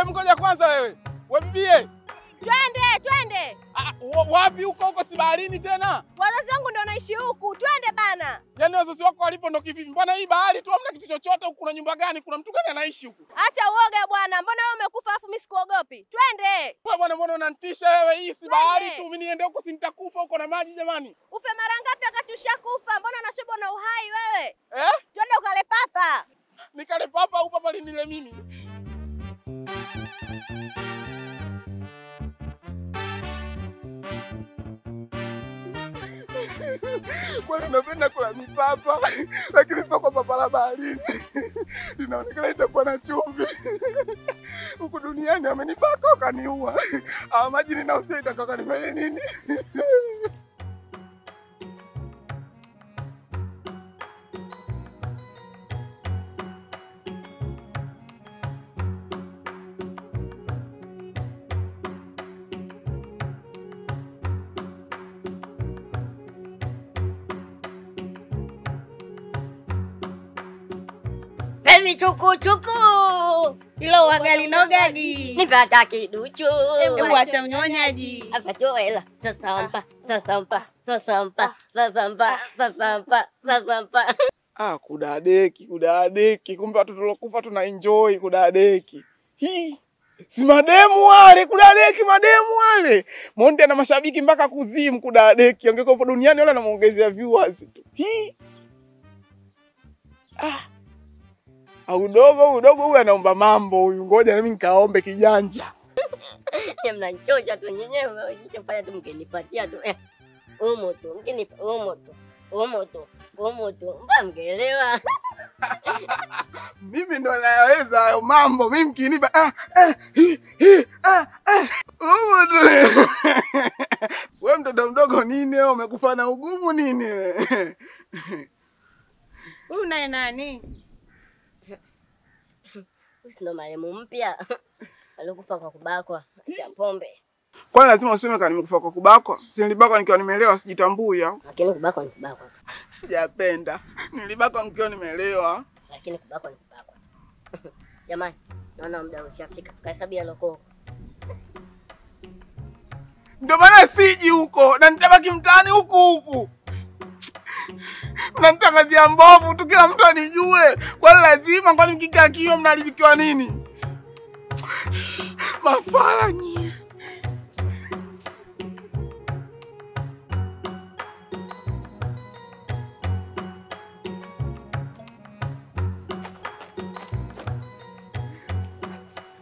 Ngoja kwanza wewe. Wewe bibie. Twende. Wapi huko si baharini tena? Wazazi wangu ndio wanaishi huku. Twende bana. Yaani wazazi wako walipo ndo kivipi? Mbona hii bahari tu hamna kitu chochote huku? Kuna nyumba gani? Kuna mtu gani anaishi huku? Acha uoga bwana. Mbona wewe umekufa afu mimi sikuogopi? Twende. Wewe bwana mbona unanitisha wewe? Hii si bahari tu. Mimi niende huko si nitakufa huko na maji jamani. Ufe mara ngapi wakati ushakufa? Mbona unashibwa na uhai wewe? Eh? Twende ukale papa. Nikale papa au papa linile mimi? Kwani unapenda kula mipapa lakini sio kwa papa la baharini. Linaonekana itakuwa na chumvi. Huku duniani amenipaka kaniua. Maji ninausia itakaka nifanye nini? Pezi chuku. Ilo wagali nogagi. Nipata kiduchu. Hebu acha unyonyaji. Apato hela. Sasampa. Kudadeki. Kumbe watu tulokufa tuna enjoy kudadeki. Hii. Si mademu wale kudadeki mademu wale. Monde ana mashabiki mpaka kuzimu kudadeki. Angekuwa hapo duniani wala anamuongezea viewers tu. Hii. Udogo huyu anaomba mambo huyu. Ngoja na mimi nikaombe kijanja. Ya mnanchoja tu nyenyewe. Nikifanya tu mkenipatia tu. Umo tu. Mkenipa umo tu. Mbona mngelewa? Mimi ndo naweza hayo mambo. Mimi mkinipa umo tu. Wewe mtoto mdogo nini wewe umekufa na ugumu nini wewe? Huyu naye nani? Ndo marehemu mpya. Alikufa kwa kubakwa cha pombe. Kwani lazima useme kama nimekufa kwa kubakwa? Si nilibakwa nikiwa nimeelewa sijitambui au? Lakini kubakwa ni kubakwa. Sijapenda. Nilibakwa nikiwa nimeelewa. Lakini kubakwa ni kubakwa. Jamani, naona muda ushafika. Tukahesabia loko. Ndio maana siji huko na nitabaki mtaani huku. Mnanitangazia mbovu tu kila mtu anijue. Kwani lazima kwani mkikaa kio mnalizikiwa nini? Mafala nyie.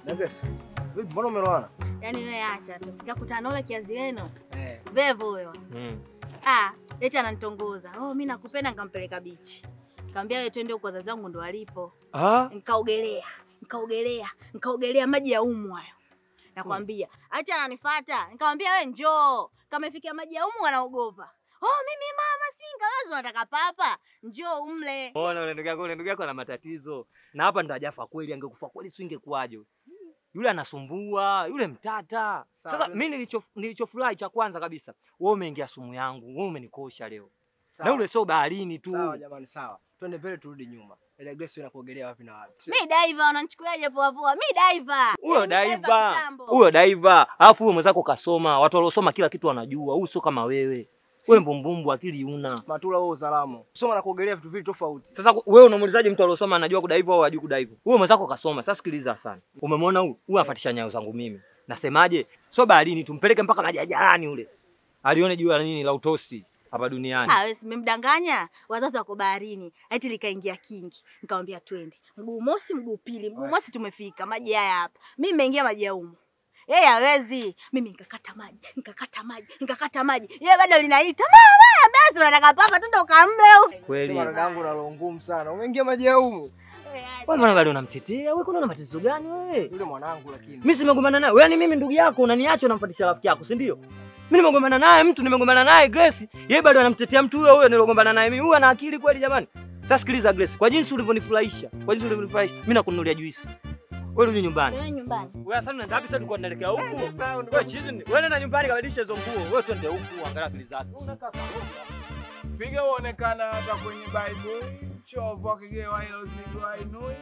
Nagesi. Vipi mbona umeroana? Yaani wewe acha tu. Sikakutana ule kiazi wenu. Vevo huyo. Eti ananitongoza. Mimi nakupenda nikampeleka bichi. Nikamwambia wewe twende huko wazazi wangu ndo walipo. Nikaogelea maji ya umu hayo. Nakwambia, acha ananifuata. Nikamwambia wewe njoo. Kama ifikia maji ya umu anaogopa. Mimi mama singaweza nataka papa. Njoo umle. Ona ule ndugu yako ana matatizo. Na hapa ndo hajafa kweli, angekufa kweli si ingekuaje. Yule anasumbua, yule mtata. Sasa mimi nilichofurahi cha kwanza kabisa, wewe umeingia sumu yangu, wewe umenikosha leo. Na yule sio baharini tu. Sawa jamani, sawa. Twende mbele turudi nyuma. Ile Grace inakuogelea wapi na wapi? Mimi diver, unanichukuliaje poa poa? Mimi diver. Huyo diver. Alafu wewe mwenzako kasoma, watu waliosoma kila kitu wanajua. Huyu sio kama wewe. Wewe mbumbumbu akili una. Matula wewe uzalamo. Soma na kuogelea vitu vile tofauti. Sasa wewe unamuulizaje mtu aliyosoma anajua kudive au hajui kudive? Wewe mwenzako kasoma. Sasa sikiliza sana. Umemwona huyu? Huyu afatisha nyayo zangu mimi. Nasemaje? Sio baharini tumpeleke mpaka majajalani ule. Alione juu la nini la utosi hapa duniani. Wewe simemdanganya. Wazazi wako baharini. Eti likaingia kingi. Nikamwambia twende. Mguu mosi, mguu pili. Mguu mosi tumefika. Maji haya hapa. Mimi nimeingia maji ya umu. Yeye hawezi. Mimi nikakata maji. Yeye bado linaita. Mama, basi unataka papa twende ukamle huko. Kweli. Sema dadangu na roho ngumu sana. Umeingia maji ya umu. Wewe mbona bado unamtetea? Wewe kuna matatizo gani wewe? Yule mwanangu lakini. Mimi simegombana naye. Wewe ni mimi ndugu yako unaniacha unamfuatisha rafiki yako, si ndio? Mimi nimegombana naye mtu, nimegombana naye Grace. Yeye bado anamtetea mtu huyo nilogombana naye mimi. Huyu ana akili kweli jamani? Sasa sikiliza Grace, kwa jinsi ulivyonifurahisha, mimi nakununulia juice. Wewe rudi nyumbani. Wewe nyumbani. Wewe sasa unaenda wapi sasa tulikuwa tunaelekea huku? Wewe chini. Wewe nenda nyumbani kabadilisha hizo nguo. Wewe twende huku angalia akili zako. Unakaa Piga uonekana hata kwenye Bible. Chovu akigewa hilo zigo ainui.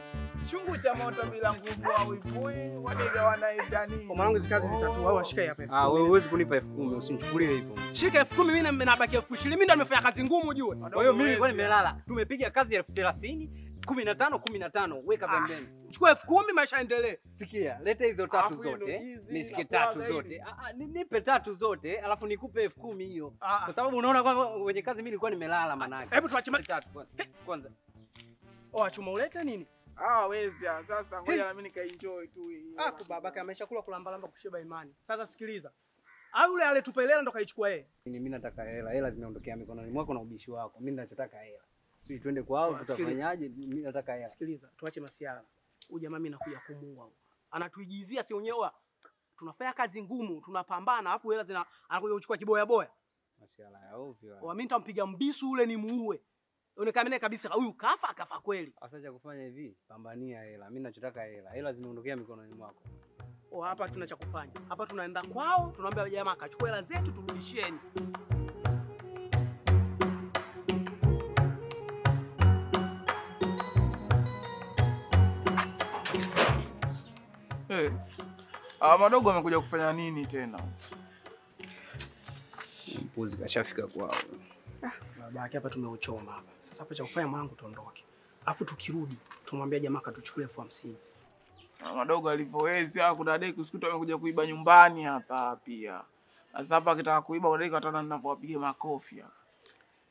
chungu cha moto bila nguvu au ipui, waniga wanaita nini? Kwa mwanangu hizo kazi zitatu au washike hapa. Wewe huwezi kunipa 10,000, usinichukulie hivyo. Shika 10,000 mimi nabaki 20,000. Mimi ndo nimefanya kazi ngumu ujue. Kwa hiyo mimi kwa nimelala. Tumepiga kazi 30,000, 15 weka pembeni. Chukua 10,000 maisha yaendelee. Sikia, leta hizo tatu zote. Nishike tatu zote. Nipe tatu zote, alafu nikupe 10,000 hiyo. Kwa sababu unaona kwamba kwenye kazi mimi nilikuwa nimelala manake. Hebu tuache tatu kwanza. Achuma ulete nini? Wezi sasa ngoja na mimi nikaenjoy tu hii. Babake ameshakula kulambalamba kushiba imani. Sasa sikiliza. Au yule aletupa hela ndo kaichukua yeye. Mimi nataka hela. Hela zimeondokea mikononi mwako na ubishi wako. Mimi ninachotaka hela. Sisi twende kwao tutafanyaje? Mimi nataka hela. Sikiliza, tuache masiara. Huyu jamaa mimi nakuja kumuua. Anatuigizia si wenyewe. Tunafanya kazi ngumu, tunapambana, alafu hela anakuja kuchukua kiboya boya. Masiara ya ovyo. Mimi nitampiga mbisu ule ni muue. Onekane kabisa huyu kafa kweli. Sasa cha kufanya hivi, pambania hela. Mimi ninachotaka hela. Hela zimeondokea mikononi mwako. Hapa tuna cha kufanya. Hapa tunaenda kwao, tunaambia jamaa akachukua hela zetu turudisheni. Madogo amekuja kufanya nini tena? Mpuzi kashafika kwao. Babake hapa tumeuchoma hapa. Sasa hapa cha kufanya mwanangu tuondoke. Alafu tukirudi tumwambia jamaa katuchukulie 50,000. Madogo alivyowezi kuna deki usikuta amekuja kuiba nyumbani hapa pia. Sasa hapa akitaka kuiba kwa deki ataona ninapowapiga makofi hapa.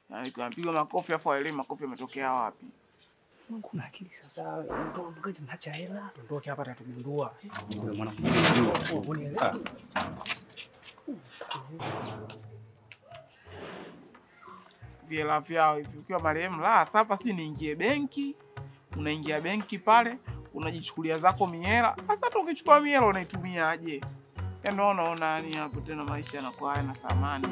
Yaani kupiga makofi afu aelewe makofi yametokea wapi. Mungu na akili sasa. Ndio mgaji naacha hela. Tuondoke hapa tatugundua. Wewe mwanangu. Unielewa? Viela vyao hivi ukiwa marehemu sasa hapa siji niingie benki, unaingia benki pale, unajichukulia zako mihela. Sasa hata ukichukua mihela unaitumia aje? Yaani unaona yani hapo tena maisha yanakuwa hayana thamani.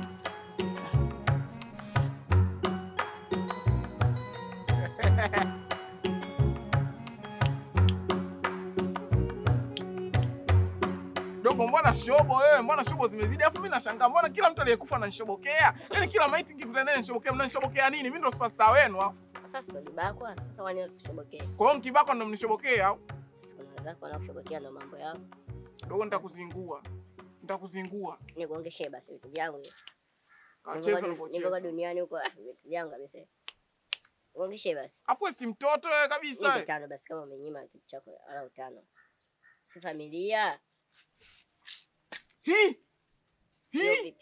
Dogo mbona shobo wewe? Mbona shobo zimezidi? Alafu mimi nashangaa mbona kila mtu aliyekufa ananishobokea? Yaani kila maiti nikikutana naye nishobokea, mnanishobokea nini? Mimi ndo superstar wenu au? Sasa libako sasa wani usishobokee. Kwa hiyo mkibako ndo mnishobokea au? Siku zako na kushobokea ndo mambo yao. Dogo nitakuzingua. Nitakuzingua. Nikuongeshe basi vitu vyangu. Kacheza ulipocheza. Niko duniani huko vitu vyangu kabisa. Nikuongeshe basi. Hapo si mtoto wewe kabisa wewe. Ni tano basi kama umenyima kitu chako ala utano. Si familia. Hii. Vipi?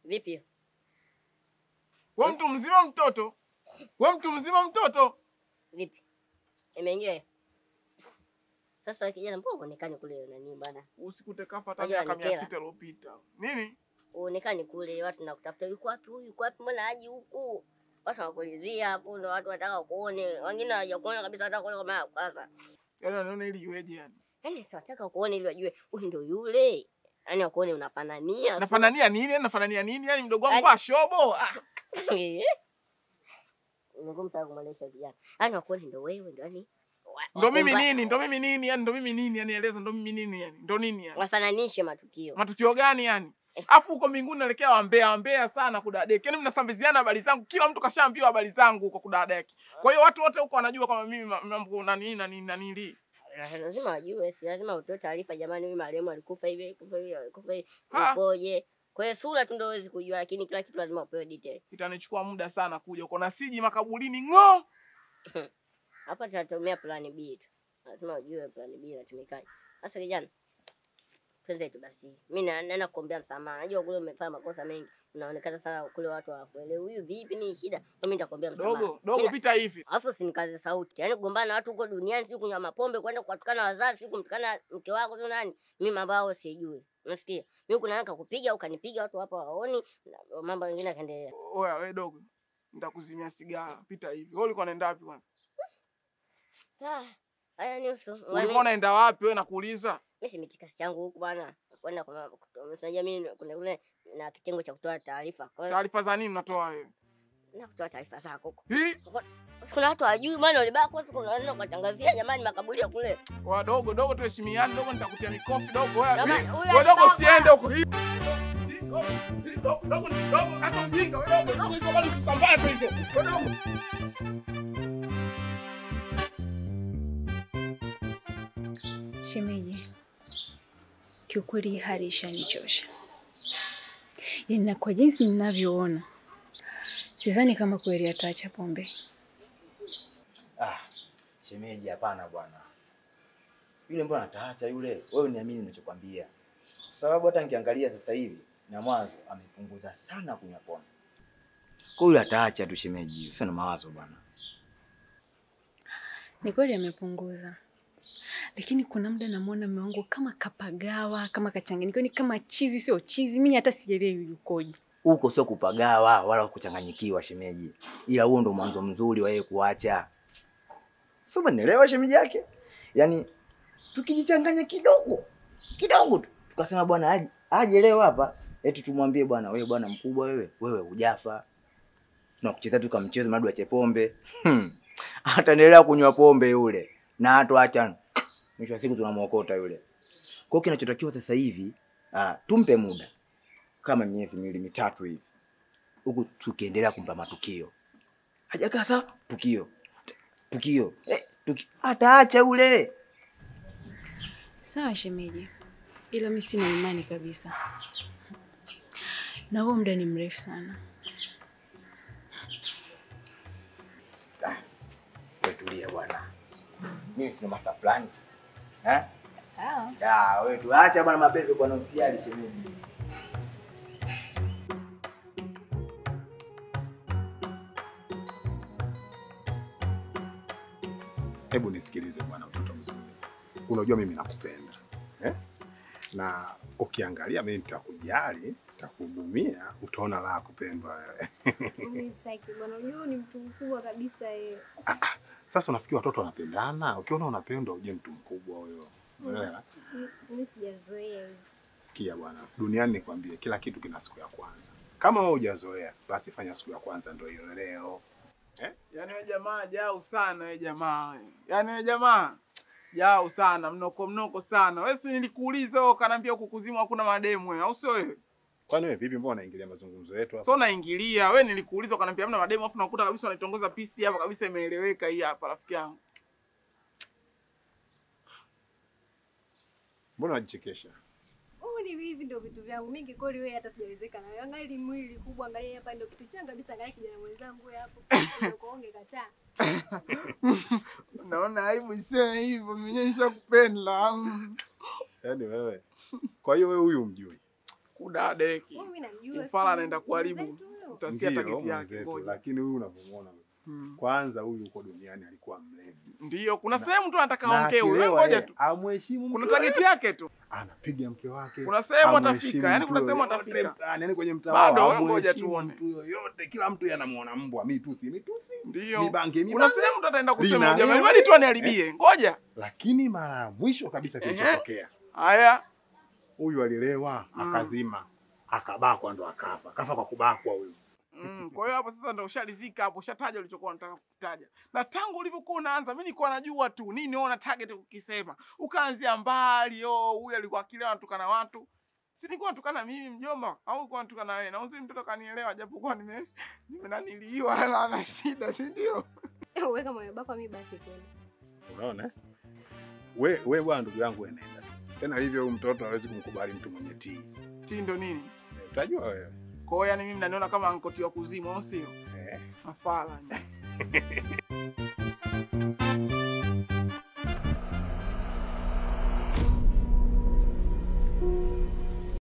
Vipi? Wewe mtu mzima mtoto? Wewe mtu mzima mtoto? Vipi? Imeingia. Sasa kijana mbona uonekane kule nani bana? Usikute kafa hata miaka 600 iliyopita. Nini? Uonekane kule watu nakutafuta yuko wapi huyu? Yuko wapi mbona haji huku? Watu wanakuulizia hapo ndo watu wanataka kuone. Wengine hawajakuona kabisa hata kuona kama kwanza. Yaani wanaona ili iweje yani? Yaani si wataka kuone ili wajue huyu ndio yule. Yaani wakuone unafanania. Unafanania nini? Unafanania nini? Yaani mdogo wangu kwa shobo. Unagomta kumwelesha vijana. Yaani wakuone ndio wewe ndio yani. Ndo mimi nini? Ndo mimi nini? Yaani ndo mimi nini? Yaani eleza ndo mimi nini yani? Ndo nini yani? Wafananishe matukio. Matukio gani yani? Afu huko mbinguni naelekea wambea sana kudadeki. Yaani mnasambiziana habari zangu. Kila mtu kashaambiwa habari zangu huko kudadeki. Kwa hiyo watu wote huko wanajua kama mimi mambo nani. Lazima wajue, si lazima utoe taarifa jamani huyu marehemu alikufa hivi, alikufa hivi. Ukoje? Kwa hiyo sura tu ndio huwezi kujua lakini kila kitu lazima upewe detail. Itanichukua muda sana kuja huko na siji makaburini ngo. Hapa tutatumia plan B tu. Lazima ujue plan B inatumikaje. Sasa kijana. Twende tu basi. Mimi naenda kuombea msamaha. Najua kule umefanya makosa mengi. Unaonekana sana kule watu hawakuelewi. Huyu vipi ni shida? Mimi nitakwambia msamaha. Dogo pita hivi. Alafu usinikaze sauti. Yaani kugombana na watu huko duniani, si kunywa mapombe, kwenda kuwatukana wazazi, si kumtukana mke wako tu nani? Mimi mambo yao sijui. Unasikia? Mimi kuna naka kupiga au kanipiga watu hapa waoni, mambo mengine yakaendelea. Oya wewe dogo. Nitakuzimia sigara. Pita hivi. Wewe ulikuwa unaenda wapi kwanza? Haya ni uso. Ulikuwa unaenda wapi wewe nakuuliza? Mimi si mitikasi yangu huku bwana. Kwenda kuna msajia mimi kuna na kitengo cha kutoa taarifa. Taarifa za nini unatoa wewe? Na kutoa taarifa zako huko. Hii? Kuna watu hawajui maana ulibako siku unaanza kuwatangazia jamani makaburi ya kule. Dogo tuheshimiane dogo nitakutia mikofi dogo wewe. Wewe dogo siende huko. Dogo hata ujinga wewe dogo hizo bado usisambaze hizo. Dogo. Shemeji, kiukweli hali ishanichosha. Yaani na kwa jinsi ninavyoona, sidhani kama kweli ataacha pombe. Shemeji hapana bwana. Yule mbona ataacha yule? Wewe niamini ninachokwambia. Kwa sababu hata nikiangalia sasa hivi na mwanzo amepunguza sana kunywa pombe. Kwa hiyo ataacha tu shemeji, sio na mawazo bwana. Ni kweli amepunguza. Lakini kuna muda namuona mume wangu kama kapagawa, kama kachanganyika, ni kama chizi sio chizi, mimi hata sielewi yukoje. Huko sio kupagawa wala kuchanganyikiwa shemeji. Ila huo ndo mwanzo mzuri wa yeye kuacha. Sio unielewa shemeji yake? Yaani tukijichanganya kidogo tu. Tukasema bwana aje leo hapa, eti tumwambie bwana wewe bwana mkubwa wewe hujafa. Na kucheza tu kama mchezo madu ache pombe. Ataendelea kunywa pombe yule. Na hatoacha. Mwisho wa siku tunamuokota yule. Kwa hiyo kinachotakiwa sasa hivi, tumpe muda kama miezi 2-3 hivi. Huku tukiendelea kumpa matukio. Hajakaa sawa? Tukio. Ataacha ule. Sawa shemeji. Ila mimi sina imani kabisa. Na huo muda ni mrefu sana. Tulia bwana. Mimi sina master plan. Sawa. Ya, wewe tuacha bwana mapepe kwa usijali shemeji. Hebu nisikilize bwana mtoto mzuri. Unajua mimi nakupenda. Na ukiangalia mimi nitakujali, nitakuhudumia, utaona la kupendwa wewe. Mimi sitaki bwana, unajua ni mtu mkubwa kabisa yeye. Sasa unafikiri watoto wanapendana? Ukiona unapendwa uje mtu mkubwa huyo. Unaelewa? Mimi sijazoea hivi. Sikia bwana, duniani nikwambie kila kitu kina siku ya kwanza. Kama wewe hujazoea, basi fanya siku ya kwanza ndio hiyo leo. Yaani wewe jamaa jau sana wewe jamaa. Yaani wewe jamaa jau sana, mnoko sana. Wewe si nilikuuliza wewe ukaniambia huku kuzimu hakuna mademu wewe, au sio wewe? Kwani wewe vipi mbona unaingilia mazungumzo yetu hapa? Sio naingilia, wewe nilikuuliza ukaniambia hamna mademu afu nakuta kabisa wanaitongoza PC hapa kabisa imeeleweka hii hapa rafiki yangu. Mbona unajichekesha? Ni hivi ndio vitu vyangu. Mimi kweli wewe hata sijawezeka na wewe. Angalia mwili kubwa, angalia hapa ndio kitu changu kabisa, angalia kijana mwenzangu wewe hapo. Ndio kuonge kataa. Naona aibu iseme hivyo, mimi nishakupenda. Yaani wewe. Kwa hiyo wewe huyu umjui. Kudadeki. Mimi najua. Ufala anaenda kuharibu. Utasikia tageti yake ngoja. Lakini huyu unapomuona kwanza huyu uko duniani alikuwa mlevi. Ndio, kuna sehemu tu anataka aongee wewe, ngoja tu. Amheshimu. Kuna tageti yake tu. Anapiga mke wake. Kuna sehemu atafika, yani kuna sehemu atafika. Yaani kwenye mtaa bado ngoja tuone. Mtu yoyote, kila mtu anamuona mbwa, mitusi. Ndio. Mibange. Kuna sehemu ataenda kusema jamani, bali tu aniharibie. Ngoja. Lakini mara ya mwisho kabisa kilichotokea. Haya. Huyu alilewa, akazima, akabakwa ndo akafa. Kafa kwa kubakwa huyu. Kwa hiyo hapo sasa ndio ushalizika hapo, ushataja ulichokuwa unataka kutaja. Na tangu ulivyokuwa unaanza mimi nilikuwa najua tu nini wewe una target kukisema. Ukaanzia mbali, huyu alikuwa akilewa anatukana watu. Si nilikuwa natukana mimi mjomba au ulikuwa unatukana wewe? Na uzuri mtoto kanielewa japokuwa nimenaniliwa ana shida, si ndio? Weka moyo bako mimi basi tena. Unaona? Wewe bwana ndugu yangu nenda tu. Tena hivyo huyu mtoto hawezi kumkubali mtu mwenye tii. Tii ndo nini? Utajua wewe. Kwa hiyo yani mimi mnaniona kama ankoti wa kuzimu au sio? Afala.